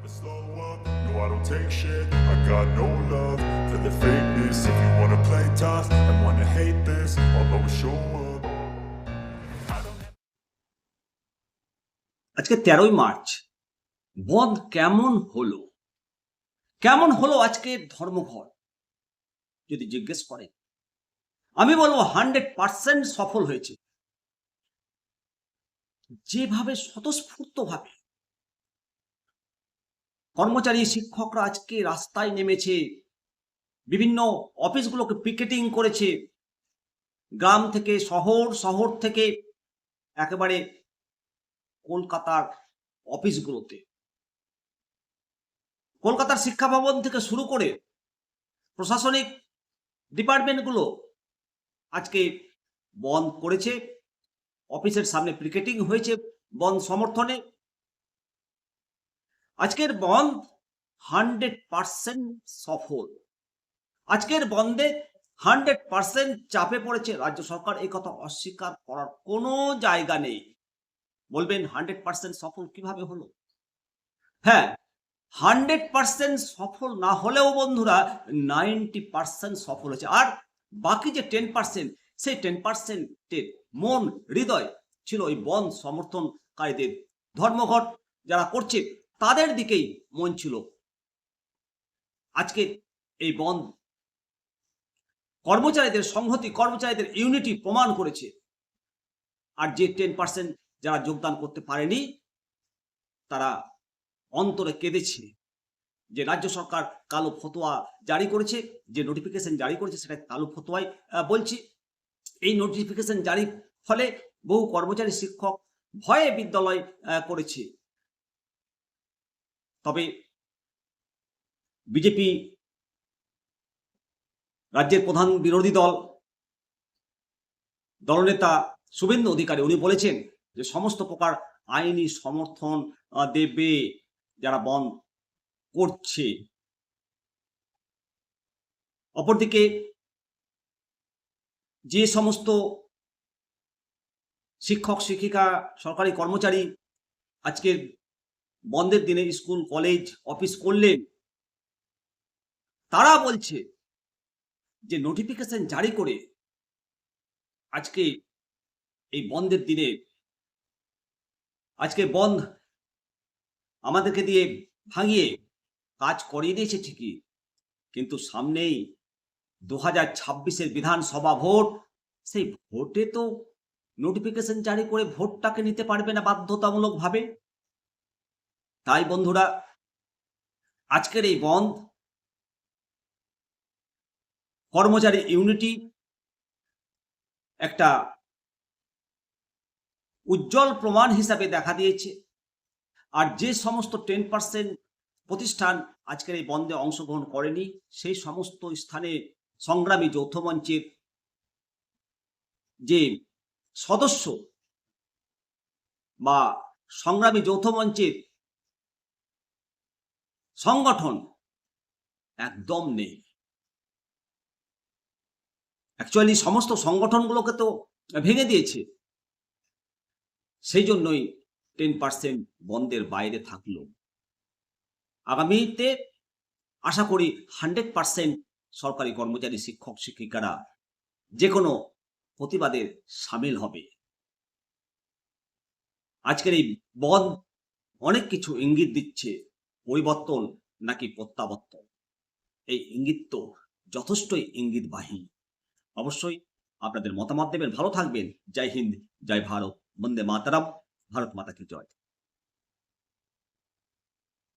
Slow up, no I don't take shit. I got no love for the fakeness. If you wanna play tough and wanna hate this, I'll always show up. আজকে 13ই March বন্ধ কেমন হলো আজকে ধর্মঘট যদি জিজ্ঞেস করেন আমি বলবো 100% সফল হয়েছে। যেভাবে স্বতঃস্ফূর্তভাবে কর্মচারী শিক্ষকরা আজকে রাস্তায় নেমেছে, বিভিন্ন অফিসগুলোকে পিকেটিং করেছে, গ্রাম থেকে শহর থেকে একেবারে কলকাতার অফিসগুলোতে, কলকাতার শিক্ষা ভবন থেকে শুরু করে প্রশাসনিক ডিপার্টমেন্টগুলো আজকে বন্ধ করেছে। অফিসের সামনে পিকেটিং হয়েছে বন্ধ সমর্থনে। আজকের বন্ধ 100% সফল। আজকের বন্ধে 100% চাপে পড়েছে রাজ্য সরকার, এই কথা অস্বীকার করার কোনো জায়গা নেই। বলবেন 100% সফল কিভাবে হলো? হ্যাঁ, 100% সফল না হলেও বন্ধুরা 90% সফল হয়েছে। আর বাকি যে 10%, সেই 10%-এর মন হৃদয় ছিল ওই বন্ধ সমর্থনকারীদের, ধর্মঘট যারা করছে তাদের দিকেই মন ছিল। আজকে এই বন্ধ কর্মচারীদের সংহতি, কর্মচারীদের ইউনিটি প্রমাণ করেছে। আর যে 10% যারা যোগদান করতে পারেনি তারা অন্তরে কেঁদেছে যে রাজ্য সরকার কালো ফতোয়া জারি করেছে, যে নোটিফিকেশন জারি করেছে সেটা কালো ফতোয়াই বলছি। এই নোটিফিকেশন জারির ফলে বহু কর্মচারী শিক্ষক ভয়ে বিদ্যালয় করেছে। তবে বিজেপি রাজ্যের প্রধান বিরোধী দল দলনেতা শুভেন্দু অধিকারী উনি বলেছেন যে সমস্ত প্রকার আইনি সমর্থন দেবে যারা বন্ধ করছে। অপরদিকে যে সমস্ত শিক্ষক শিক্ষিকা সরকারি কর্মচারী আজকে বন্ধের দিনে স্কুল কলেজ অফিস করলেন, তারা বলছে যে নোটিফিকেশন জারি করে আজকে এই বন্ধের দিনে আজকে বন্ধ আমাদেরকে দিয়ে ভাঙিয়ে কাজ করিয়ে দিয়েছে ঠিকই, কিন্তু সামনেই 2026-এর বিধানসভা ভোট। সেই ভোটে তো নোটিফিকেশন জারি করে ভোটটাকে নিতে পারবে না বাধ্যতামূলকভাবে। তাই বন্ধুরা আজকের এই বন্ধ কর্মচারী ইউনিটি একটা উজ্জ্বল প্রমাণ হিসাবে দেখা দিয়েছে। আর যে সমস্ত 10% প্রতিষ্ঠান আজকের এই বন্ধে অংশগ্রহণ করেনি, সেই সমস্ত স্থানে সংগ্রামী যৌথ মঞ্চের যে সদস্য বা সংগ্রামী যৌথ মঞ্চের সংগঠন একদম নেই। অ্যাকচুয়ালি সমস্ত সংগঠনগুলোকে তো ভেঙে দিয়েছে, সেই জন্যই 10% বন্ধের বাইরে থাকলো। আগামীতে আশা করি 100% সরকারি কর্মচারী শিক্ষক শিক্ষিকারা যে কোনো প্রতিবাদে সামিল হবে। আজকের এই বন্ধ অনেক কিছু ইঙ্গিত দিচ্ছে, পরিবর্তন নাকি প্রত্যাবর্তন। এই ইঙ্গিত তো যথেষ্টই ইঙ্গিতবাহী। অবশ্যই আপনাদের মতামত দেবেন। ভালো থাকবেন। জয় হিন্দ, জয় ভারত, বন্দে মাতরম, ভারত মাতা কি জয়।